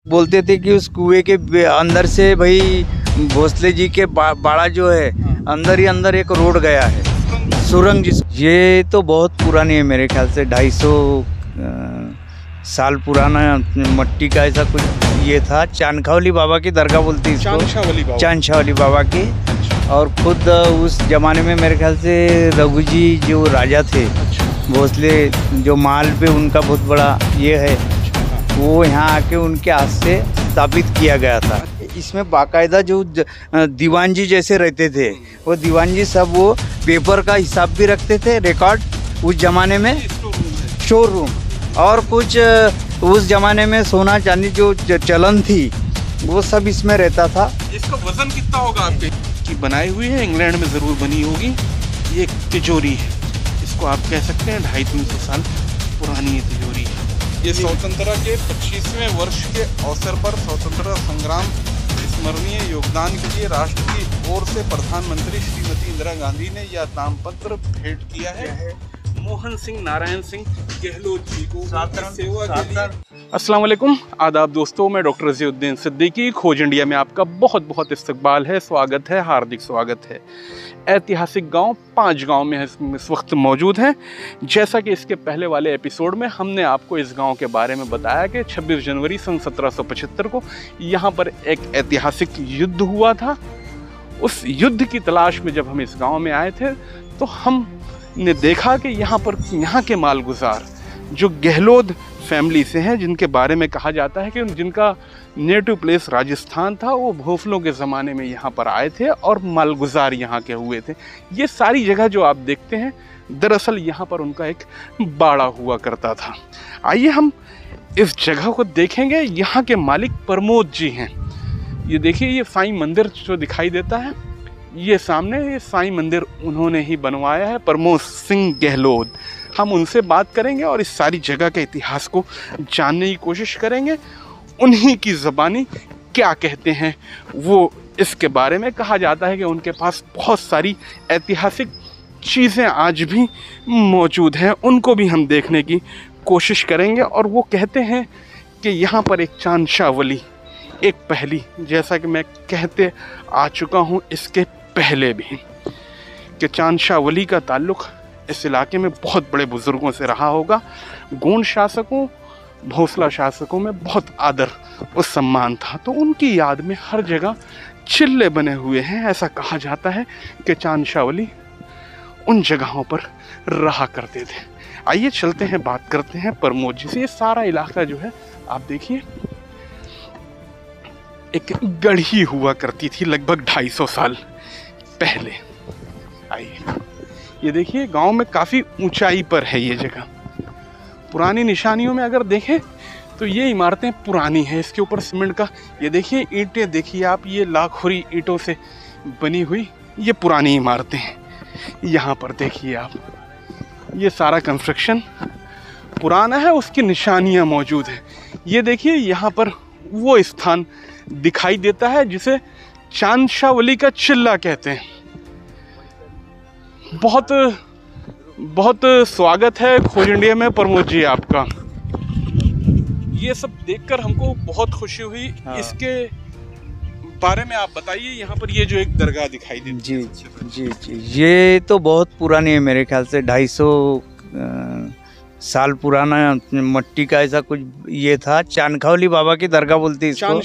बोलते थे कि उस कुएं के अंदर से भाई भोसले जी के बाड़ा जो है अंदर ही अंदर एक रोड गया है सुरंग जिस। ये तो बहुत पुरानी है, मेरे ख्याल से 250 साल पुराना मट्टी का ऐसा कुछ ये था। चांदखावली बाबा की दरगाह बोलती है इसको, चांदखावली बाबा की। और खुद उस जमाने में मेरे ख्याल से रघु जी जो राजा थे भोसले, जो माल पे उनका बहुत बड़ा ये है, वो यहाँ आके उनके हाथ से स्थापित किया गया था। इसमें बाकायदा जो दीवान जी जैसे रहते थे, वो दीवान जी सब वो पेपर का हिसाब भी रखते थे, रिकॉर्ड उस जमाने में, स्टोर रूम। और कुछ उस जमाने में सोना चांदी जो चलन थी वो सब इसमें रहता था। इसका वजन कितना होगा आपके? की बनाई हुई है, इंग्लैंड में ज़रूर बनी होगी। ये एक तिजोरी है, इसको आप कह सकते हैं 250-300 साल पुरानी ये तिजोरी है। ये स्वतंत्रता के 25वें वर्ष के अवसर पर स्वतंत्रता संग्राम स्मरणीय योगदान के लिए राष्ट्र की ओर से प्रधानमंत्री श्रीमती इंदिरा गांधी ने यह नामपत्र भेंट किया है मोहन सिंह नारायण सिंह गहलोत जी को सेवा के लिए। अस्सलाम वालेकुम, आदाब दोस्तों, मैं डॉक्टर ज़ियाउद्दीन सिद्दीकी। खोज इंडिया में आपका बहुत बहुत इस्तकबाल है, स्वागत है, हार्दिक स्वागत है। ऐतिहासिक गांव 5 गांव में इस वक्त मौजूद हैं। जैसा कि इसके पहले वाले एपिसोड में हमने आपको इस गांव के बारे में बताया कि 26 जनवरी सन 1775 को यहाँ पर एक ऐतिहासिक युद्ध हुआ था। उस युद्ध की तलाश में जब हम इस गांव में आए थे तो हमने देखा कि यहाँ के मालगुजार जो गहलोत फैमिली से हैं, जिनके बारे में कहा जाता है कि जिनका नेटिव प्लेस राजस्थान था, वो भोसलों के ज़माने में यहाँ पर आए थे और मालगुजार यहाँ के हुए थे। ये सारी जगह जो आप देखते हैं, दरअसल यहाँ पर उनका एक बाड़ा हुआ करता था। आइए हम इस जगह को देखेंगे। यहाँ के मालिक प्रमोद जी हैं। ये देखिए, ये साईं मंदिर जो दिखाई देता है, ये सामने ये साईं मंदिर उन्होंने ही बनवाया है, प्रमोद सिंह गहलोत। हम उनसे बात करेंगे और इस सारी जगह के इतिहास को जानने की कोशिश करेंगे। उन्हीं की ज़बानी क्या कहते हैं वो इसके बारे में। कहा जाता है कि उनके पास बहुत सारी ऐतिहासिक चीज़ें आज भी मौजूद हैं, उनको भी हम देखने की कोशिश करेंगे। और वो कहते हैं कि यहाँ पर एक चांदशावली, एक पहली, जैसा कि मैं कहते आ चुका हूँ इसके पहले भी, कि चांदशावली का ताल्लुक़ इस इलाके में बहुत बड़े बुज़ुर्गों से रहा होगा। गोंड शासकों, भोसला शासकों में बहुत आदर और सम्मान था, तो उनकी याद में हर जगह चिल्ले बने हुए हैं। ऐसा कहा जाता है कि चांदशावली उन जगहों पर रहा करते थे। आइए चलते हैं, बात करते हैं प्रमोद जी से। ये सारा इलाका जो है आप देखिए, एक गढ़ी हुआ करती थी लगभग 250 साल पहले। आइए, ये देखिए, गांव में काफ़ी ऊंचाई पर है ये जगह। पुरानी निशानियों में अगर देखें तो ये इमारतें पुरानी हैं। इसके ऊपर सीमेंट का, ये देखिए ईंटें देखिए आप, ये लाखोरी ईंटों से बनी हुई ये पुरानी इमारतें हैं। यहाँ पर देखिए आप, ये सारा कंस्ट्रक्शन पुराना है, उसकी निशानियाँ मौजूद हैं। ये देखिए, यहाँ पर वो स्थान दिखाई देता है जिसे चांदशावली का चिल्ला कहते हैं। बहुत बहुत स्वागत है खोज इंडिया में प्रमोद जी आपका। ये सब देखकर हमको बहुत खुशी हुई। हाँ। इसके बारे में आप बताइए। यहाँ पर ये जो एक दरगाह दिखाई देती है। जी, ये तो बहुत पुरानी है, मेरे ख्याल से 250 साल पुराना मट्टी का ऐसा कुछ ये था। चांदखावली बाबा की दरगाह बोलती है इसको,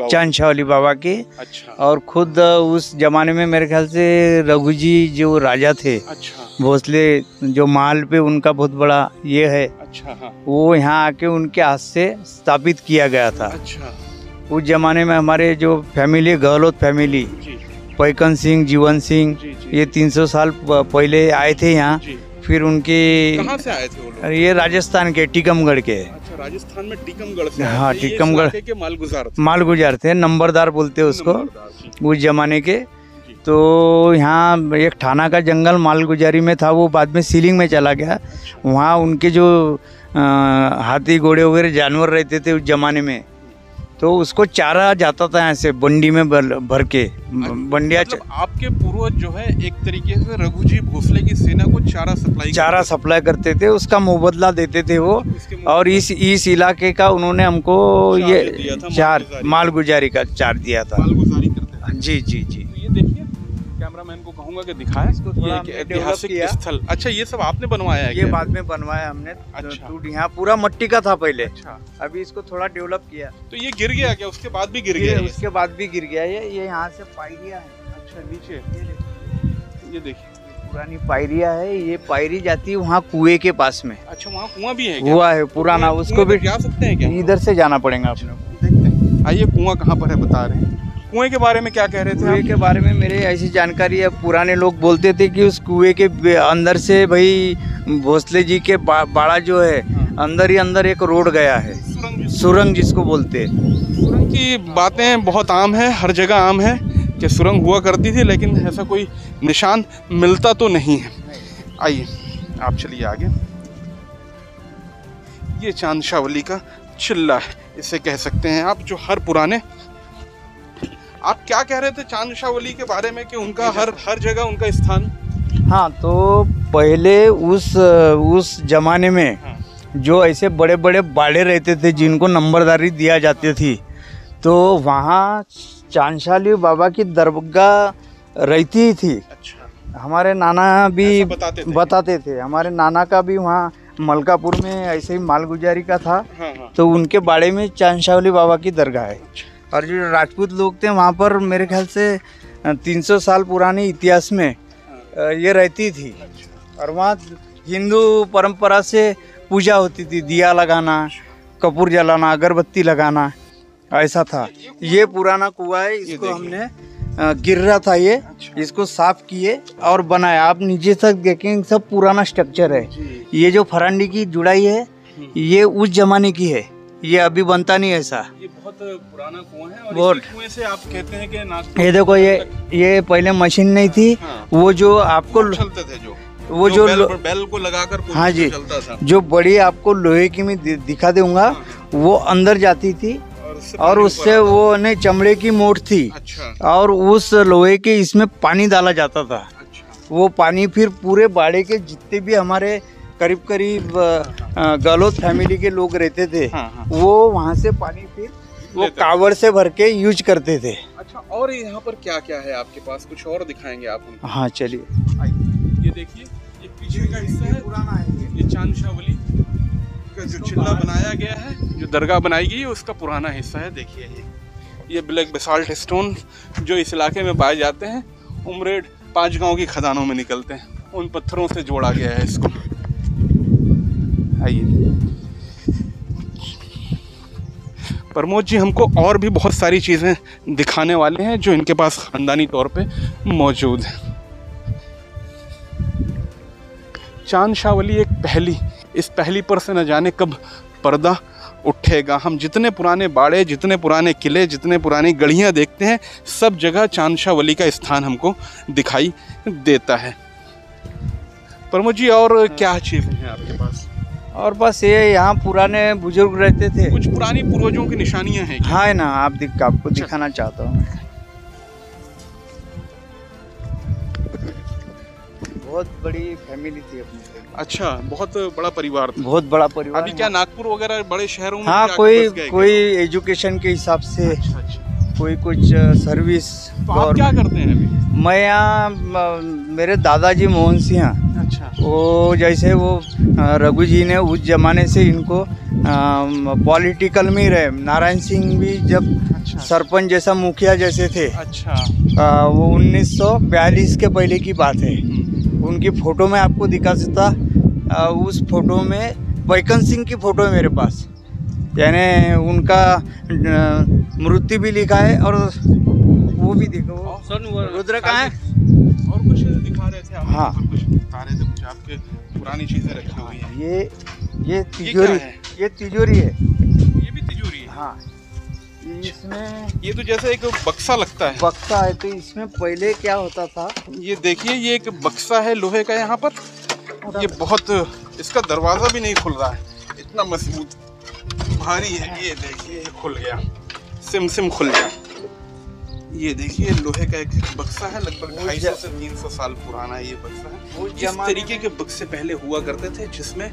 चांदखावली बाबा की। अच्छा। और खुद उस जमाने में मेरे ख्याल से रघु जी जो राजा थे, अच्छा, भोसले, जो माल पे उनका बहुत बड़ा ये है, अच्छा, हाँ, वो यहाँ आके उनके हाथ से स्थापित किया गया था। अच्छा। उस जमाने में हमारे जो फैमिली, गहलोत फैमिली, पैकन सिंह, जीवन सिंह, ये 300 साल पहले आए थे यहाँ। फिर उनके कहाँ से आए थे वो लोग? ये राजस्थान के, टीकमगढ़ के। अच्छा, राजस्थान में टीकमगढ़ से। हाँ, टीकमगढ़ के मालगुजार थे, नंबरदार बोलते हैं उसको उस जमाने के। तो यहाँ एक थाना का जंगल मालगुजारी में था, वो बाद में सीलिंग में चला गया। वहाँ उनके जो हाथी घोड़े वगैरह जानवर रहते थे उस जमाने में, तो उसको चारा जाता था ऐसे बंडी में भर के बंडिया। मतलब आपके पूर्वज जो है एक तरीके से रघुजी भोसले की सेना को चारा सप्लाई करते थे, उसका मुबदला देते थे वो। और इस इलाके का उन्होंने हमको ये मालगुजारी का चार्ज दिया था। मालगुजारी करते थे। जी जी जी। तो ये देखिए, कैमरामैन को कहूँगा कि दिखाएं इसको, ये एक ऐतिहासिक स्थल। अच्छा, ये सब आपने बनवाया है? ये बाद में बनवाया हमने। अच्छा। तो यहाँ पूरा मट्टी का था पहले। अच्छा। अभी इसको थोड़ा डेवलप किया। तो ये गिर गया क्या? उसके बाद भी गिर गया? उसके बाद भी गिर गया ये यहाँ से पायरिया है। अच्छा, नीचे ये देखिए पुरानी पायरिया है। ये पायरी जाती है वहाँ कुएं के पास में। अच्छा, वहाँ कुआं भी है? कुआं है पुराना, उसको भी जा सकते हैं क्या? इधर से जाना पड़ेगा आपने। देखते हैं, आइए कुआं कहाँ पर है बता रहे हैं। कुएं के बारे में क्या कह रहे थे? कुएं के बारे में मेरे ऐसी जानकारी है, पुराने लोग बोलते थे कि उस कुएं के अंदर से भाई भोसले जी के बाड़ा जो है अंदर ही अंदर एक रोड गया है, सुरंग जिसको बोलते हैं। सुरंग की बातें बहुत आम है, हर जगह आम है कि सुरंग हुआ करती थी, लेकिन ऐसा कोई निशान मिलता तो नहीं है। आइए आप चलिए आगे। ये चांदशावली का चिल्ला है, इसे कह सकते हैं आप, जो हर पुराने। आप क्या कह रहे थे चांदशावली के बारे में कि उनका हर जगह उनका स्थान? हाँ, तो पहले उस जमाने में जो ऐसे बड़े बड़े बाड़े रहते थे जिनको नंबरदारी दिया जाती थी, तो वहाँ चांदशावली बाबा की दरगाह रहती ही थी। अच्छा। हमारे नाना भी बताते थे। हमारे नाना का भी वहाँ मलकापुर में ऐसे ही मालगुजारी का था। हाँ। तो उनके बाड़े में चांदशावली बाबा की दरगाह है। और जो राजपूत लोग थे वहाँ पर मेरे ख्याल से 300 साल पुराने इतिहास में ये रहती थी। और वहाँ हिंदू परंपरा से पूजा होती थी, दिया लगाना, कपूर जलाना, अगरबत्ती लगाना, ऐसा था। ये पुराना कुआं है, इसको हमने गिर रहा था ये, इसको साफ किए और बनाया। आप नीचे तक देखेंगे सब पुराना स्ट्रक्चर है। ये जो फरांडी की जुड़ाई है ये उस जमाने की है, ये अभी बनता नहीं ऐसा। ये बहुत पुराना कुआं है। और इसी कुएं से आप कहते हैं कि नागपुर, ये देखो, ये पहले मशीन नहीं थी। हाँ। वो जो आपको चलते थे, वो जो बेल को लगाकर हाँ जी चलता था। जो बड़ी आपको लोहे की मैं दिखा दूंगा, वो अंदर जाती थी और उससे वो नहीं चमड़े की मोट थी। अच्छा। और उस लोहे के इसमें पानी डाला जाता था। अच्छा। वो पानी फिर पूरे बाड़े के जितने भी हमारे करीब गहलोत फैमिली के लोग रहते थे, हाँ। वो वहाँ से पानी फिर वो कावड़ से भर के यूज करते थे। अच्छा, और यहाँ पर क्या क्या है आपके पास? कुछ और दिखाएंगे आप उनको? हाँ चलिए। ये देखिए, ये पीछे का हिस्सा है, पुराना है। ये चांदशावली का जो चिल्ला बनाया गया है, जो दरगाह बनाई गई है, उसका पुराना हिस्सा है। देखिए ये ब्लैक बेसाल्ट स्टोन जो इस इलाके में पाए जाते हैं, उमरेड 5 गांव की खदानों में निकलते हैं, उन पत्थरों से जोड़ा गया है इसको। आइए प्रमोद जी हमको और भी बहुत सारी चीज़ें दिखाने वाले हैं जो इनके पास ख़ानदानी तौर पे मौजूद है। चांदशावली एक इस पहली पर से न जाने कब पर्दा उठेगा। हम जितने पुराने बाड़े, जितने पुराने किले, जितने पुरानी गढ़ियाँ देखते हैं, सब जगह चांदशावली का स्थान हमको दिखाई देता है। प्रमोद जी और क्या चीज़ें हैं आपके पास? और बस ये यहाँ पुराने बुजुर्ग रहते थे, कुछ पुरानी पूर्वजों की निशानियाँ हैं क्या? हाँ है ना, आपको दिखाना चाहता हूँ। बहुत बड़ी फैमिली थी अपनी। अच्छा, बहुत बड़ा परिवार था। बहुत बड़ा परिवार। अभी क्या नागपुर वगैरह बड़े शहरों में? हाँ, कोई एजुकेशन के हिसाब से। अच्छा। कोई कुछ सर्विस। तो आप क्या करते हैं अभी? मैं यहाँ, मेरे दादाजी मोहन सिंह, अच्छा, वो जैसे वो रघु जी ने उस जमाने से इनको पॉलिटिकल में ही रहे। नारायण सिंह भी जब सरपंच जैसा मुखिया जैसे थे। अच्छा। वो 1942 के पहले की बात है। उनकी फ़ोटो में आपको दिखा सकता। उस फोटो में वैकन सिंह की फ़ोटो है मेरे पास, यानी उनका मृत्यु भी लिखा है। और वो भी देखो, रुद्र कहाँ है? और कुछ दिखा रहे थे आप? हाँ, कुछ दिखा रहे थे, कुछ आपके पुरानी चीज़ें रखी हुई हैं। ये तिजोरी, ये तिजोरी है। ये भी तिजोरी है? हाँ। इसमें ये तो जैसे एक बक्सा लगता है। बक्सा है। तो इसमें पहले क्या होता था, ये देखिए, ये एक बक्सा है लोहे का यहाँ पर। ये बहुत, इसका दरवाज़ा भी नहीं खुल रहा है, इतना मजबूत भारी है। ये देखिए, ये खुल गया। सिम सिम खुल जा। ये देखिए लोहे का एक बक्सा है, लगभग 250 से 300 साल पुराना ये बक्सा है। इस तरीके के बक्से पहले हुआ करते थे जिसमें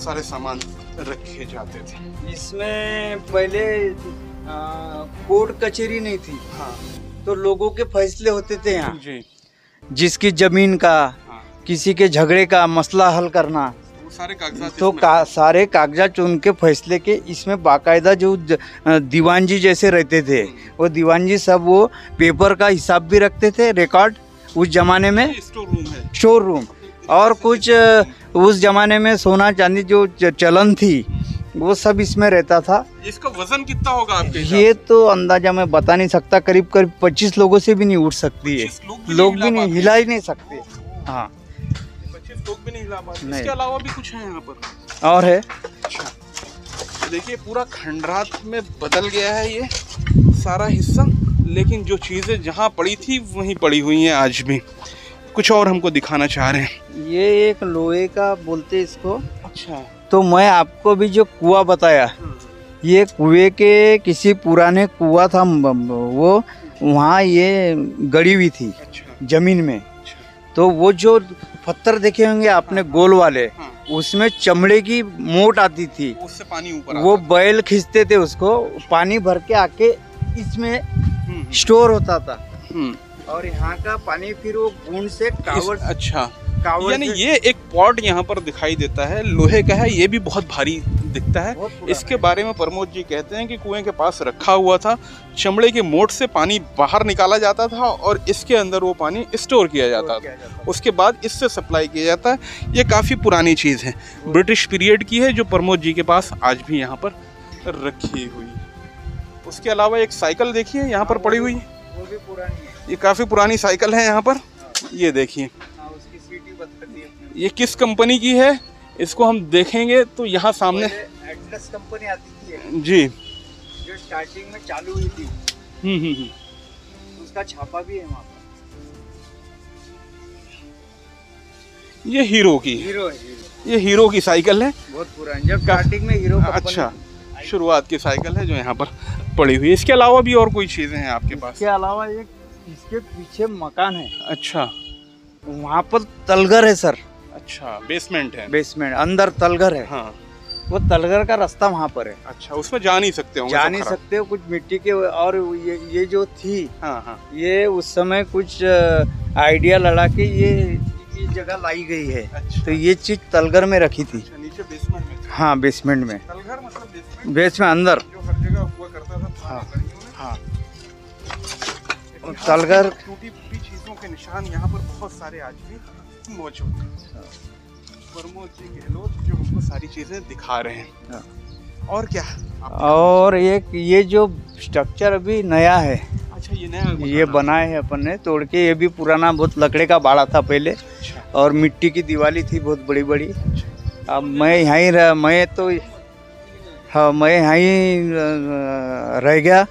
सारे सामान रखे जाते थे। इसमें पहले कोर्ट कचहरी नहीं थी। हाँ तो लोगों के फैसले होते थे यहाँ जी। जिसकी जमीन का, हाँ। किसी के झगड़े का मसला हल करना, वो सारे कागजात तो सारे कागजात उनके फैसले के इसमें बाकायदा जो दीवान जी जैसे रहते थे, वो दीवान जी सब वो पेपर का हिसाब भी रखते थे, रिकॉर्ड। उस जमाने में स्टोर रूम है, स्टोर रूम। और कुछ उस जमाने में सोना चांदी जो चलन थी वो सब इसमें रहता था। इसका वजन कितना होगा आपके हिसाब ये तो अंदाजा मैं बता नहीं सकता, करीब करीब 25 लोगों से भी नहीं उठ सकती है। 25 लोग भी नहीं हिला ही नहीं सकते। हाँ 25 लोग भी नहीं हिला पाते। नहीं। इसके अलावा भी कुछ है यहाँ पर और है। अच्छा देखिए पूरा खंडरात में बदल गया है ये सारा हिस्सा, लेकिन जो चीज़ें जहाँ पड़ी थी वहीं पड़ी हुई हैं आज भी। कुछ और हमको दिखाना चाह रहे हैं। ये एक लोहे का बोलते इसको। अच्छा तो मैं आपको भी जो कुआं बताया, ये कुएं के किसी पुराने कुआं था वो, वहाँ ये गड़ी हुई थी अच्छा जमीन में। अच्छा तो वो जो पत्थर देखे होंगे आपने गोल वाले, हाँ। उसमें चमड़े की मोट आती थी, उससे पानी ऊपर वो आता बैल खींचते थे उसको, पानी भर के आके इसमें स्टोर होता था। और यहाँ का पानी फिर वो बूंद से कावड़। अच्छा कावड़ यानी से- ये एक पॉट यहाँ पर दिखाई देता है, लोहे का है, ये भी बहुत भारी दिखता है। बहुत पुराना इसके बारे में प्रमोद जी कहते हैं कि कुएं के पास रखा हुआ था, चमड़े के मोट से पानी बाहर निकाला जाता था और इसके अंदर वो पानी स्टोर किया जाता था, उसके बाद इससे सप्लाई किया जाता है। ये काफ़ी पुरानी चीज़ है, ब्रिटिश पीरियड की है, जो प्रमोद जी के पास आज भी यहाँ पर रखी हुई है। उसके अलावा एक साइकिल देखिए यहाँ पर पड़ी हुई, वो भी पुरानी है। ये काफ़ी पुरानी साइकिल है यहाँ पर। ये देखिए उसकी सीटी बदलती है। ये किस कंपनी की है इसको हम देखेंगे तो यहाँ सामने एटलस कंपनी आती थी जी। जो स्टार्टिंग में चालू हुई थी, उसका छापा भी है वहाँ पर। ये हीरो की, हीरो है, हीरो। ये हीरो की साइकिल है, बहुत पुरानी, जब स्टार्टिंग में हीरो कंपनी अच्छा थी। शुरुआत की साइकिल है जो यहाँ पर पड़ी हुई है। इसके अलावा भी और कोई चीज़ें हैं आपके पास? इसके अलावा एक इसके पीछे मकान है, अच्छा वहाँ पर तलघर है सर। अच्छा बेसमेंट है, बेसमेंट अंदर तलघर है। हाँ वो तलघर का रास्ता वहाँ पर है। अच्छा उसमें जा नहीं सकते होंगे, जा सब नहीं खराब। सकते हो, कुछ मिट्टी के। और ये जो थी, हाँ हाँ ये उस समय कुछ आइडिया लड़ा के ये जगह लाई गई है। अच्छा तो ये चीज तलघर में रखी थी। अच्छा नीचे बेसमेंट में था। हाँ बेसमेंट में, तलघर मतलब बेसमेंट बेसमेंट अंदर। जो हर जगह हुआ करता था। हाँ। हाँ इतिहास तलघर की टूटी फूटी चीजों के निशान यहाँ पर बहुत सारे आज भी मौजूद हैं। प्रमोद जी गहलोत जो हमको सारी चीजें दिखा रहे हैं। हाँ। और क्या और एक ये जो स्ट्रक्चर अभी नया है, अच्छा ये नया ये बनाए है अपन ने तोड़ के। ये भी पुराना बहुत लकड़े का बाड़ा था पहले, अच्छा और मिट्टी की दीवाली थी बहुत बड़ी बड़ी। अब मैं यहाँ रह गया।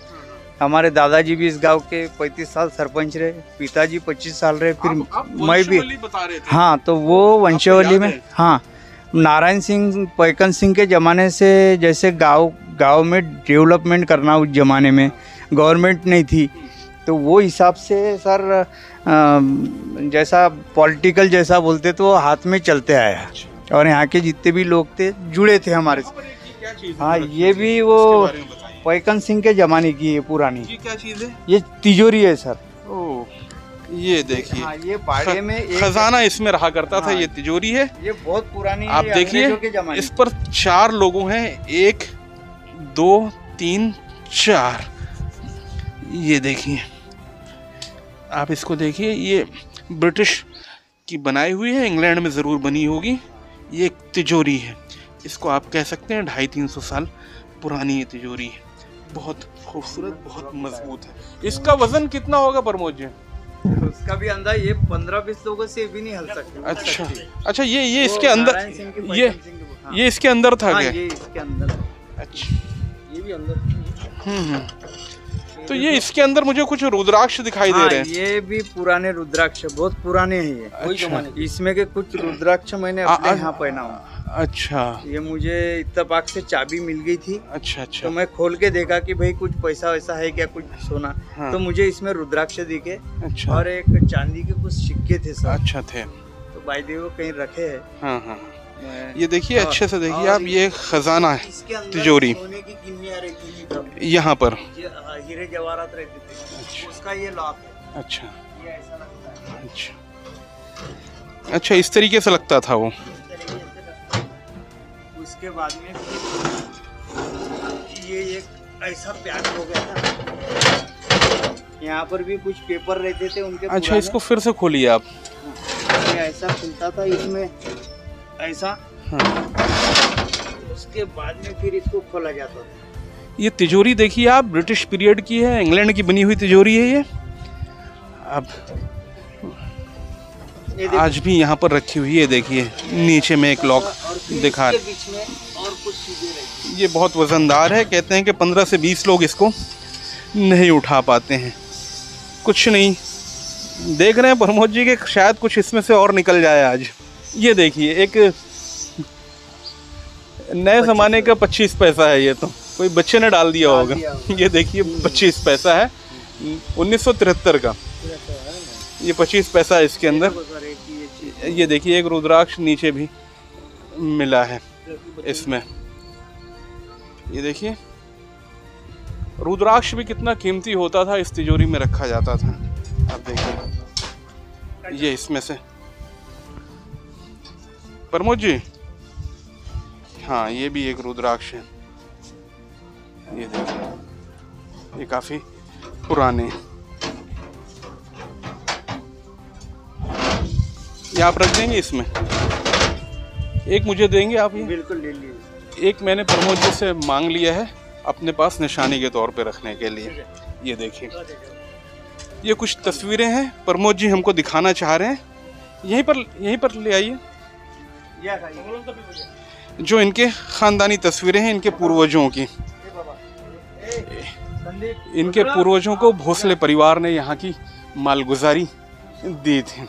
हमारे दादाजी भी इस गांव के 35 साल सरपंच रहे, पिताजी 25 साल रहे, फिर आप मैं भी। वंशावली बता रहे थे। हाँ तो वो वंशावली याद में, है? हाँ नारायण सिंह पैकन सिंह के ज़माने से, जैसे गांव में डेवलपमेंट करना उस ज़माने में गवर्नमेंट नहीं थी, तो वो हिसाब से सर जैसा पॉलिटिकल जैसा बोलते तो वो हाथ में चलते आया। और यहाँ के जितने भी लोग थे जुड़े थे हमारे से। यहाँ पर एक क्या चीज़ है? हाँ मतलब ये भी वो इसके बारे में बताइए। पैकन सिंह के ज़माने की है पुरानी। ये क्या चीज़ है? ये तिजोरी है सर। ओह ये देखिए हाँ ये बाड़े में एक खजाना इसमें रहा करता था। हाँ। ये तिजोरी है, ये बहुत पुरानी है, आप ये देखिए अंग्रेजों के ज़माने इस पर 4 लोगों हैं, 1 2 3 4। ये देखिए आप इसको देखिए, ये ब्रिटिश की बनाई हुई है, इंग्लैंड में ज़रूर बनी होगी। ये एक तिजोरी है, इसको आप कह सकते हैं 250-300 साल पुरानी ये तिजोरी है। बहुत खूबसूरत, बहुत मजबूत है। इसका वजन कितना होगा प्रमोद जी? उसका भी अंदाज ये 15-20 लोगों से भी नहीं हल सकते। अच्छा अच्छा ये इसके अंदर, ये इसके अंदर था क्या? ये इसके अंदर है। अच्छा ये भी अंदर। तो ये इसके अंदर मुझे कुछ रुद्राक्ष दिखाई दे रहे हैं। ये भी पुराने रुद्राक्ष बहुत पुराने हैं ये। अच्छा। इसमें के कुछ रुद्राक्ष मैंने अपने यहाँ पहना हूँ। अच्छा ये मुझे इत्तेफाक से चाबी मिल गई थी। अच्छा अच्छा। तो मैं खोल के देखा कि भाई कुछ पैसा वैसा है क्या, कुछ सोना। हाँ। तो मुझे इसमें रुद्राक्ष दिखे अच्छा और एक चांदी के कुछ सिक्के थे सर। अच्छा थे। तो भाई देव कहीं रखे हैं। हाँ हाँ। मैं- ये देखिए और- अच्छे से देखिए और आप, ये खजाना है, इसके अंदर तिजोरी। सोने की गिन्नियाँ रहती थी तब। यहाँ पर। हीरे जवाहरात रहते थे। अच्छा। उसका ये लॉक है। अच्छा ये ऐसा लगता है। अच्छा अच्छा, इस तरीके से लगता था वो। इस तरीके से लगता है। उसके बाद में ये एक ऐसा पैक हो गया था। यहाँ पर भी कुछ पेपर रहते थे उनके। अच्छा, इसको फिर से खोलिए आप। ये ऐसा खुलता था, इसमें ऐसा। हाँ। उसके बाद में फिर इसको खोला जाता था। ये तिजोरी देखिए आप, ब्रिटिश पीरियड की है, इंग्लैंड की बनी हुई तिजोरी है ये। अब ये आज भी यहाँ पर रखी हुई है, देखिए नीचे में एक लॉक दिखा। इसके बीच में और कुछ चीजें रहती ये बहुत वजनदार है, कहते हैं कि 15 से 20 लोग इसको नहीं उठा पाते हैं। कुछ नहीं, देख रहे हैं प्रमोद जी के शायद कुछ इसमें से और निकल जाए आज। ये देखिए एक नए ज़माने का 25 पैसा है, ये तो कोई बच्चे ने डाल दिया होगा। ये देखिए 25 पैसा है 1973 का। ये 25 पैसा है इसके अंदर। ये देखिए एक रुद्राक्ष नीचे भी मिला है इसमें। ये देखिए रुद्राक्ष भी कितना कीमती होता था, इस तिजोरी में रखा जाता था। आप देखिए ये इसमें से। प्रमोद जी, हाँ ये भी एक रुद्राक्ष है। ये देखिए ये काफी पुराने। ये आप रख देंगे इसमें? एक मुझे देंगे आप? ये बिल्कुल ले लीजिए। एक मैंने प्रमोद जी से मांग लिया है अपने पास निशानी के तौर पे रखने के लिए। ये देखिए ये कुछ तस्वीरें हैं, प्रमोद जी हमको दिखाना चाह रहे हैं। यहीं पर ले आइए। जो इनके खानदानी तस्वीरें हैं इनके पूर्वजों की। इनके पूर्वजों को भोसले परिवार ने यहाँ की मालगुजारी दी थी।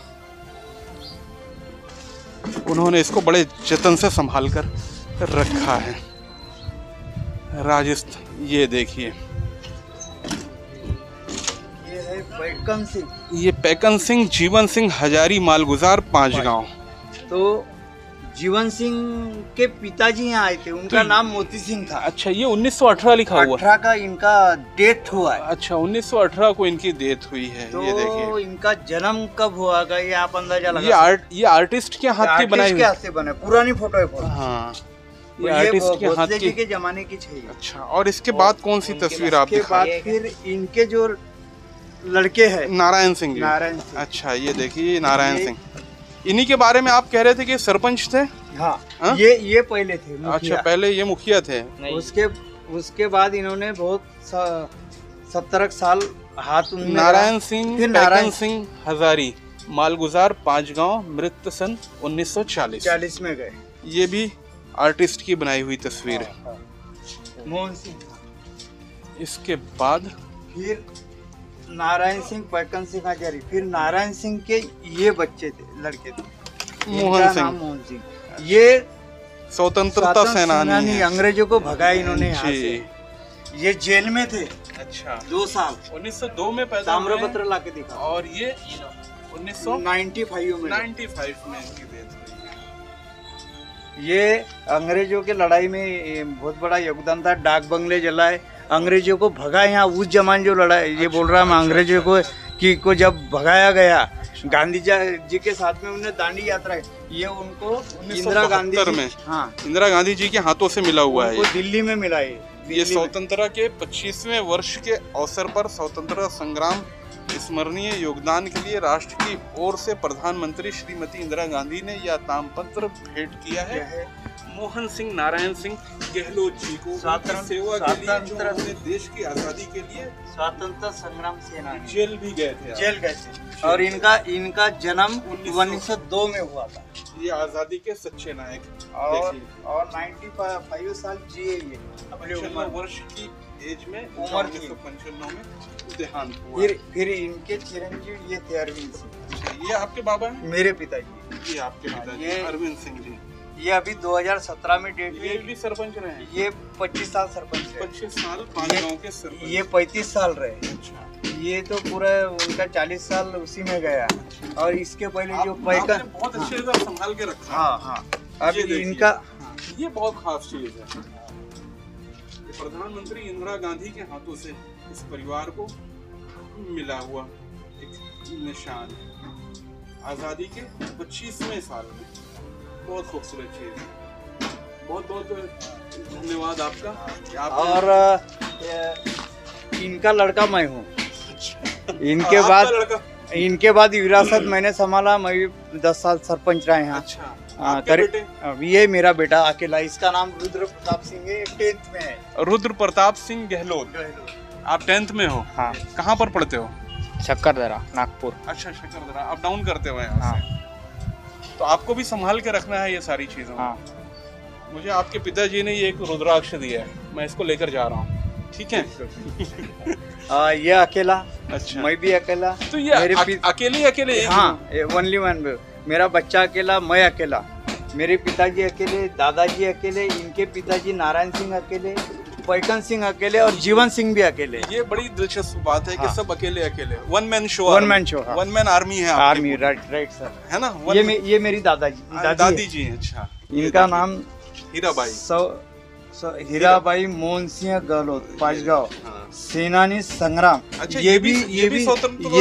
उन्होंने इसको बड़े जतन से संभाल कर रखा है। राजस्थान, ये देखिए ये है पैकन सिंह। ये पैकन सिंह जीवन सिंह हजारी मालगुजार 5 गांव। तो जीवन सिंह के पिताजी यहाँ आए थे, उनका नाम मोती सिंह था। अच्छा, ये 1918 लिखा हुआ। 18 का इनका डेथ हुआ है। अच्छा, 1918 को इनकी डेथ हुई है। तो ये देखिए इनका जन्म कब हुआ का ये आप अंदाजा लगा। ये आर्टिस्ट के हाथ की बनाई हुई। हाथ से बने, पुरानी फोटो है फोटो। हाँ, ये आर्टिस्ट के हाथ की के जमाने की चाहिए। अच्छा, और इसके बाद कौन सी तस्वीर आप दिखा? बाद फिर इनके जो लड़के हैं नारायण सिंह जी। नारायण सिंह। अच्छा, ये देखिए नारायण सिंह। इन्हीं के बारे में आप कह रहे थे कि सरपंच थे? हाँ, हाँ? ये पहले थे मुखिया। अच्छा, पहले ये मुखिया थे। उसके बाद इन्होंने बहुत 70 साल हाथ उनमें। नारायण सिंह, फिर नारायण सिंह हजारी मालगुजार 5 गांव, मृत सन 1940 में गए। ये भी आर्टिस्ट की बनाई हुई तस्वीर है। मोहन सिंह। इसके बाद फिर नारायण सिंह, पैकन सिंह हजारी। फिर नारायण सिंह के ये बच्चे थे, लड़के थे, मोहन सिंह। मोहन सिंह। ये स्वतंत्रता सेनानी है। अंग्रेजों को भगाया इन्होंने यहाँ जी। से। ये जेल में थे। अच्छा, 2 साल। 1902 में पैदा हुए ताम्रपत्र ला के दिखा। और ये 1995 में इनकी डेथ हुई। ये अंग्रेजों के लड़ाई में बहुत बड़ा योगदान था। डाक बंगले जलाए, अंग्रेजों को भगाया। यहाँ उस जमाने जो लड़ाई, ये बोल रहा मैं अंग्रेजों को जब भगाया गया गांधी जी के साथ में उन्हें दांडी यात्रा, ये उनको इंदिरा गांधी में, हाँ, इंदिरा गांधी जी के हाथों से मिला हुआ है। दिल्ली में मिला है। ये स्वतंत्रता के 25वें वर्ष के अवसर पर स्वतंत्रता संग्राम स्मरणीय योगदान के लिए राष्ट्र की ओर से प्रधानमंत्री श्रीमती इंदिरा गांधी ने यह ताम्रपत्र भेंट किया है मोहन सिंह नारायण सिंह गहलोत जी को सेवा के लिए, जो उन्होंने देश की आजादी के लिए स्वतंत्रता संग्राम सेनानी जेल भी गए थे। जेल गए थे। और इनका जन्म 1902 में हुआ था। ये आजादी के सच्चे नायक। और 95 साल जिए ये अपने 95 वर्ष की एज में, उम्र थी। 1995 में देहांत हुआ। फिर इनके चिरंजीव ये थे अरविंद सिंह। ये आपके बाबा हैं? मेरे पिताजी। ये आपके पिताजी अरविंद सिंह जी। ये अभी 2017 में डेट ये भी सरपंच रहे हैं? ये 25 साल सरपंच रहे। 25 साल 5 गांव के सरपंच। ये 35 साल रहे। अच्छा, ये तो पूरा उनका 40 साल उसी में गया। और इसके पहले जो पैका बहुत अच्छे से संभाल के रखा। हाँ हाँ। अब ये देखिए, इनका ये बहुत खास चीज है। प्रधानमंत्री इंदिरा गांधी के हाथों से इस परिवार को मिला हुआ एक निशान है आजादी के 25वें साल में। बहुत खूबसूरत चीज है। बहुत बहुत धन्यवाद आपका कि आपने और इनका लड़का मैं हूँ। इनके आपका बाद लड़का? इनके बाद विरासत मैंने संभाला। मैं भी 10 साल सरपंच रहे हैं। अच्छा, आपके बेटे? ये मेरा बेटा अकेला, इसका नाम रुद्र प्रताप सिंह है, 10th में है। रुद्र प्रताप सिंह गहलोत। आप 10th में हो? हाँ। कहाँ पर पढ़ते हो? शक्करदरा, नागपुर। अच्छा, शक्करदरा। अप डाउन करते हो यहाँ से? तो आपको भी संभाल के रखना है ये सारी चीजों। हाँ। मुझे आपके पिताजी ने ये एक रुद्राक्ष दिया है, मैं इसको लेकर जा रहा हूँ, ठीक है? ये अकेला। अच्छा, मैं भी अकेला। तो ये मेरे अकेले हाँ, ओनली वन। मेरा बच्चा अकेला, मैं अकेला, मेरे पिताजी अकेले, दादाजी अकेले, इनके पिताजी नारायण सिंह अकेले, पैकन सिंह अकेले और जीवन सिंह भी अकेले। ये बड़ी दिलचस्प बात है कि हाँ। सब अकेले one man show. One man show. One man army है आपकी। आर्मी, राइट सर, है ना? ये मेरी दादी जी हैं। अच्छा, इनका नाम हीराबाई हीराबाई मोहन सिंह गहलोत, पांचगांव, सेनानी संग्राम। अच्छा, ये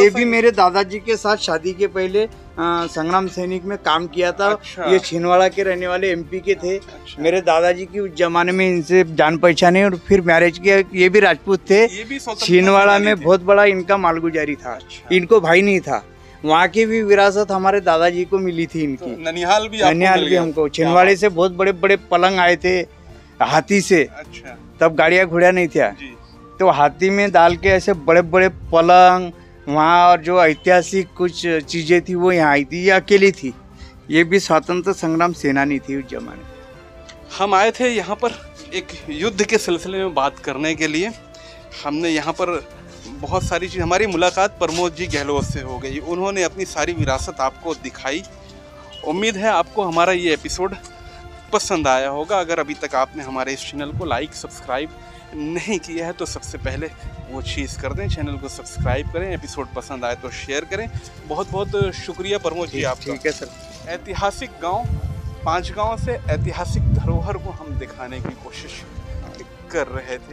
भी मेरे दादाजी के साथ शादी के पहले संग्राम सैनिक में काम किया था। अच्छा। ये छिंदवाड़ा के रहने वाले एमपी के थे। अच्छा। मेरे दादाजी की उस जमाने में इनसे जान पहचान है और फिर मैरिज किया। ये भी राजपूत थे। ये भी छिंदवाड़ा में बहुत बड़ा इनका मालगुजारी था। अच्छा। इनको भाई नहीं था। वहाँ की भी विरासत हमारे दादाजी को मिली थी इनकी। तो ननिहाल भी हमको छिंदवाड़े से बहुत बड़े बड़े पलंग आए थे हाथी से। अच्छा, तब गाड़ियाँ घोड़ा नहीं था, जी। तो हाथी में डाल के ऐसे बड़े बड़े पलंग वहाँ, और जो ऐतिहासिक कुछ चीजें थी वो यहाँ आई थी। ये अकेली थी। ये भी स्वतंत्र संग्राम सेनानी थी उस जमाने में। हम आए थे यहाँ पर एक युद्ध के सिलसिले में बात करने के लिए। हमने यहाँ पर बहुत सारी चीज़, हमारी मुलाकात प्रमोद जी गहलोत से हो गई। उन्होंने अपनी सारी विरासत आपको दिखाई। उम्मीद है आपको हमारा ये एपिसोड पसंद आया होगा। अगर अभी तक आपने हमारे इस चैनल को लाइक सब्सक्राइब नहीं किया है तो सबसे पहले वो चीज़ कर दें, चैनल को सब्सक्राइब करें। एपिसोड पसंद आए तो शेयर करें। बहुत बहुत शुक्रिया प्रमोद जी आपका। ठीक है सर। ऐतिहासिक गांव पांचगांव से ऐतिहासिक धरोहर को हम दिखाने की कोशिश कर रहे थे।